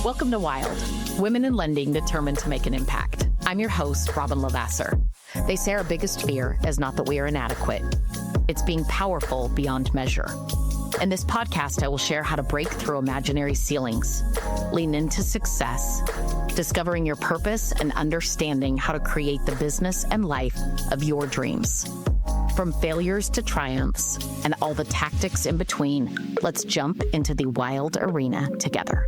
Welcome to Wild, Women in Lending Determined to Make an Impact. I'm your host, Robin Lavasser. They say our biggest fear is not that we are inadequate. It's being powerful beyond measure. In this podcast, I will share how to break through imaginary ceilings, lean into success, discovering your purpose, and understanding how to create the business and life of your dreams. From failures to triumphs and all the tactics in between, let's jump into the wild arena together.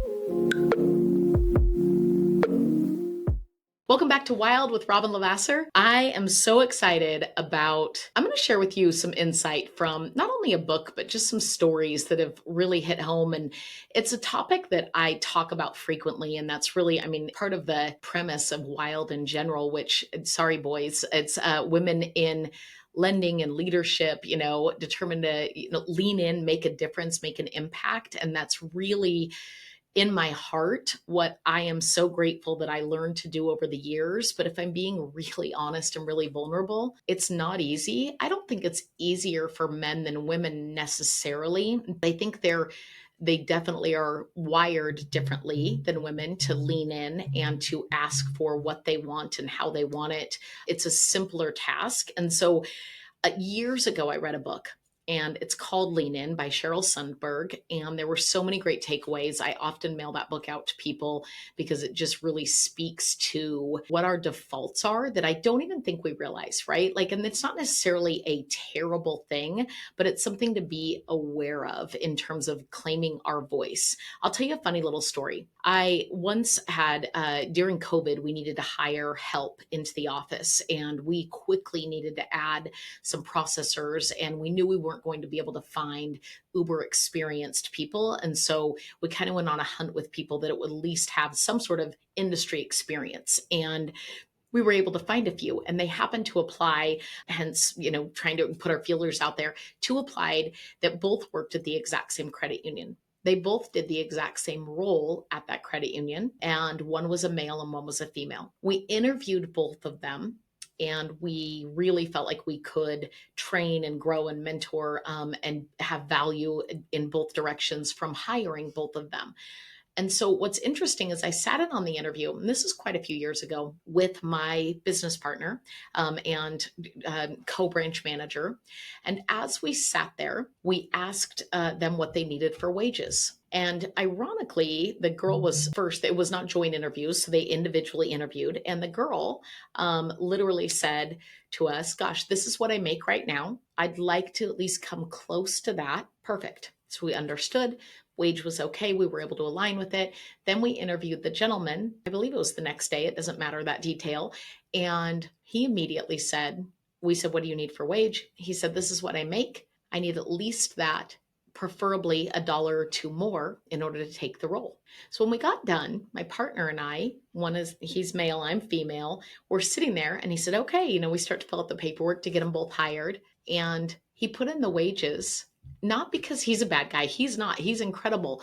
Welcome back to Wild with Robin Lavasser. I am so excited I'm going to share with you some insight from not only a book, but just some stories that have really hit home. And it's a topic that I talk about frequently. And that's really, part of the premise of Wild in general, which, sorry, boys, it's women in lending and leadership, determined to, lean in, make a difference, make an impact. And that's really in my heart, what I am so grateful that I learned to do over the years. But if I'm being really honest and really vulnerable, it's not easy. I don't think it's easier for men than women necessarily. I think they definitely are wired differently than women to lean in and to ask for what they want and how they want it. It's a simpler task. And so years ago, I read a book. And it's called Lean In by Sheryl Sandberg. And there were so many great takeaways. I often mail that book out to people because it just really speaks to what our defaults are that I don't even think we realize, right? And it's not necessarily a terrible thing, but it's something to be aware of in terms of claiming our voice. I'll tell you a funny little story. I once had, during COVID, we needed to hire help into the office, and we quickly needed to add some processors, and we knew we weren't going to be able to find uber experienced people. And so we kind of went on a hunt with people that would at least have some sort of industry experience. And we were able to find a few, and they happened to apply, hence, trying to put our feelers out there. Two applied that both worked at the exact same credit union. They both did the exact same role at that credit union, and one was a male and one was a female. We interviewed both of them, and we really felt like we could train and grow and mentor and have value in both directions from hiring both of them. And so what's interesting is I sat in on the interview, and this is quite a few years ago, with my business partner and co-branch manager. And as we sat there, we asked them what they needed for wages. And ironically, the girl was first, it was not joint interviews, so they individually interviewed. And the girl literally said to us, gosh, this is what I make right now. I'd like to at least come close to that. Perfect. So we understood. Wage was okay. We were able to align with it. Then we interviewed the gentleman. I believe it was the next day. It doesn't matter that detail. And he immediately said, we said, what do you need for wage? He said, this is what I make. I need at least that, preferably $1 or $2 more in order to take the role. So when we got done, my partner and I, he's male, I'm female, we're sitting there, and he said, okay, we start to fill out the paperwork to get them both hired. And he put in the wages, not because he's a bad guy. He's not. He's incredible,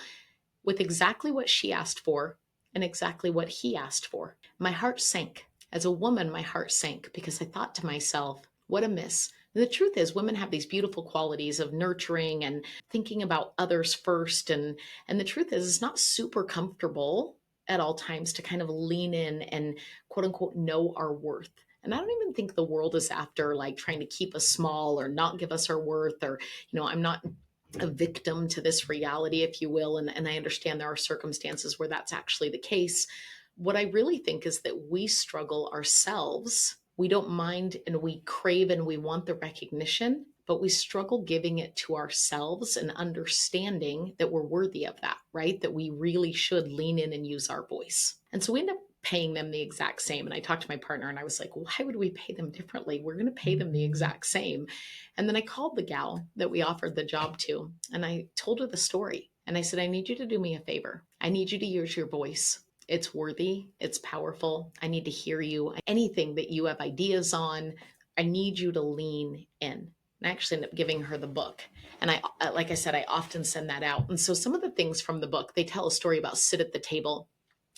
with exactly what she asked for and exactly what he asked for. My heart sank. As a woman, my heart sank because I thought to myself, what a miss. And the truth is, women have these beautiful qualities of nurturing and thinking about others first. And the truth is, it's not super comfortable at all times to kind of lean in and quote unquote know our worth. And I don't even think the world is after trying to keep us small or not give us our worth, or, I'm not a victim to this reality, if you will. And I understand there are circumstances where that's actually the case. What I really think is that we struggle ourselves. We don't mind, and we crave and we want the recognition, but we struggle giving it to ourselves and understanding that we're worthy of that, right? That we really should lean in and use our voice. And so we end up paying them the exact same. And I talked to my partner and I was like, why would we pay them differently? We're going to pay them the exact same. And then I called the gal that we offered the job to, and I told her the story. And I said, I need you to do me a favor. I need you to use your voice. It's worthy. It's powerful. I need to hear you. Anything that you have ideas on, I need you to lean in. And I actually ended up giving her the book. And like I said, I often send that out. And so some of the things from the book, they tell a story about sit at the table,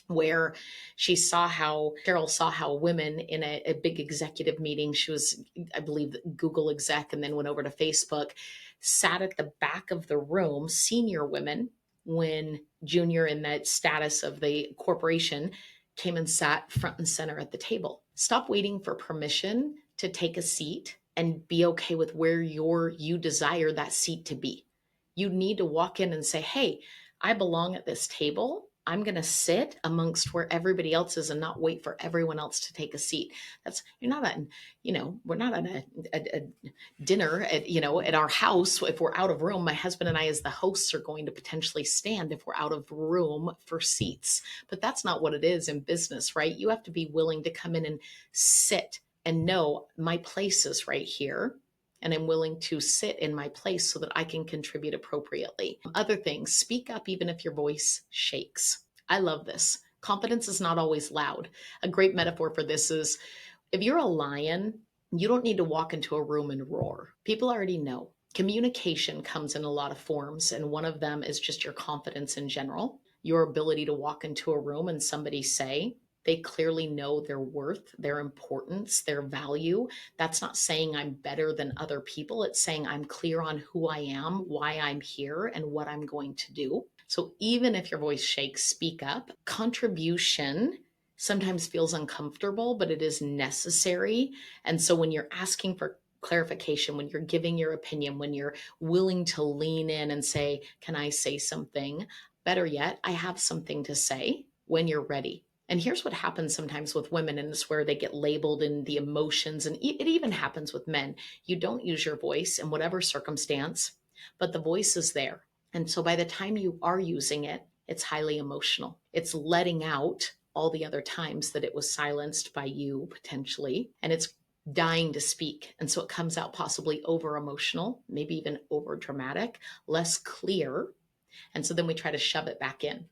where Sheryl saw how women in a big executive meeting, she was, I believe, Google exec, and then went over to Facebook, sat at the back of the room, senior women, when Junior, in that status of the corporation, came and sat front and center at the table. Stop waiting for permission to take a seat and be okay with where you desire that seat to be. You need to walk in and say, "Hey, I belong at this table. I'm going to sit amongst where everybody else is and not wait for everyone else to take a seat." That's you're not at, we're not at a dinner at at our house. If we're out of room, my husband and I as the hosts are going to potentially stand if we're out of room for seats, but that's not what it is in business, right? You have to be willing to come in and sit and know my place is right here, and I'm willing to sit in my place so that I can contribute appropriately. Other things: speak up even if your voice shakes. I love this. Confidence is not always loud. A great metaphor for this is, if you're a lion, you don't need to walk into a room and roar. People already know. Communication comes in a lot of forms, and one of them is just your confidence in general, your ability to walk into a room and somebody say, they clearly know their worth, their importance, their value. That's not saying I'm better than other people. It's saying I'm clear on who I am, why I'm here, and what I'm going to do. So even if your voice shakes, speak up. Contribution sometimes feels uncomfortable, but it is necessary. And so when you're asking for clarification, when you're giving your opinion, when you're willing to lean in and say, "Can I say something?" Better yet, "I have something to say," when you're ready. And here's what happens sometimes with women, and it's where they get labeled in the emotions, and it even happens with men. You don't use your voice in whatever circumstance, but the voice is there. And so by the time you are using it, it's highly emotional. It's letting out all the other times that it was silenced by you potentially, and it's dying to speak. And so it comes out possibly over emotional, maybe even over dramatic, less clear. And so then we try to shove it back in.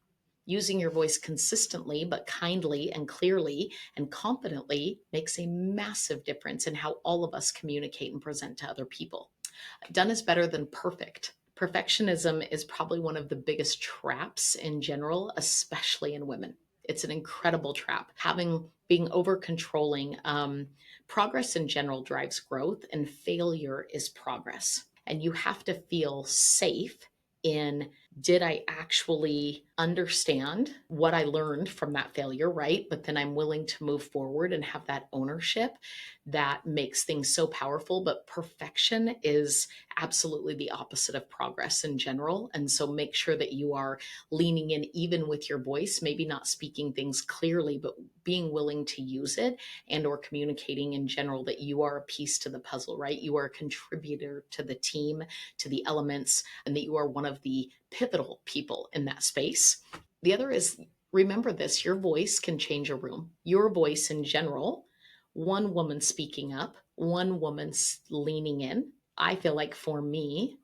Using your voice consistently, but kindly and clearly and confidently makes a massive difference in how all of us communicate and present to other people. Done is better than perfect. Perfectionism is probably one of the biggest traps in general, especially in women. It's an incredible trap. Being over controlling, progress in general drives growth, and failure is progress. And you have to feel safe in, did I actually understand what I learned from that failure, right? But then I'm willing to move forward and have that ownership that makes things so powerful. But perfection is absolutely the opposite of progress in general. And so make sure that you are leaning in even with your voice, maybe not speaking things clearly, but being willing to use it, and or communicating in general that you are a piece to the puzzle, right? You are a contributor to the team, to the elements, and that you are one of the pivotal people in that space. The other is, remember this: your voice can change a room. Your voice in general, one woman speaking up, one woman leaning in. I feel like for me,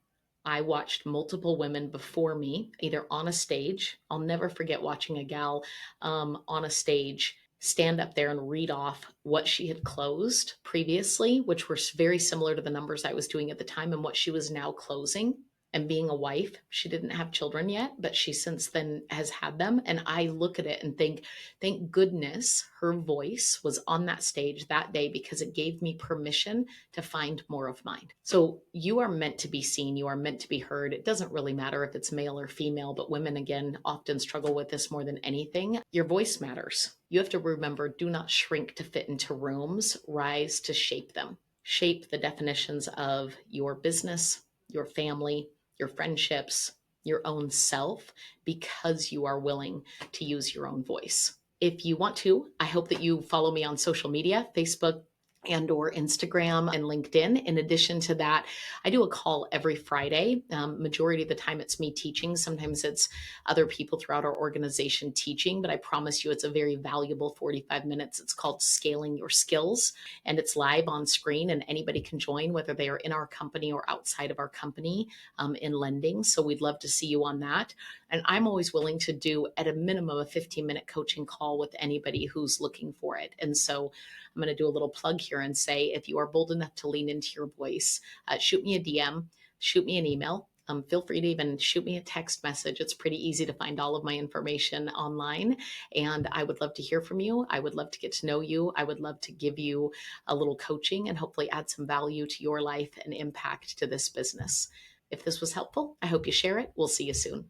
I watched multiple women before me, either on a stage. I'll never forget watching a gal on a stage stand up there and read off what she had closed previously, which were very similar to the numbers I was doing at the time and what she was now closing. And being a wife, she didn't have children yet, but she since then has had them. And I look at it and think, thank goodness her voice was on that stage that day, because it gave me permission to find more of mine. So you are meant to be seen. You are meant to be heard. It doesn't really matter if it's male or female, but women, again, often struggle with this more than anything. Your voice matters. You have to remember, do not shrink to fit into rooms, rise to shape them. Shape the definitions of your business, your family, your friendships, your own self, because you are willing to use your own voice. If you want to, I hope that you follow me on social media, Facebook and or Instagram and LinkedIn. In addition to that, I do a call every Friday. Majority of the time it's me teaching. Sometimes it's other people throughout our organization teaching, but I promise you it's a very valuable 45 minutes. It's called Scaling Your Skills, and it's live on screen, and anybody can join, whether they are in our company or outside of our company, in lending. So we'd love to see you on that. And I'm always willing to do at a minimum a 15-minute coaching call with anybody who's looking for it. And so I'm going to do a little plug here and say, if you are bold enough to lean into your voice, shoot me a DM, shoot me an email. Feel free to even shoot me a text message. It's pretty easy to find all of my information online. And I would love to hear from you. I would love to get to know you. I would love to give you a little coaching and hopefully add some value to your life and impact to this business. If this was helpful, I hope you share it. We'll see you soon.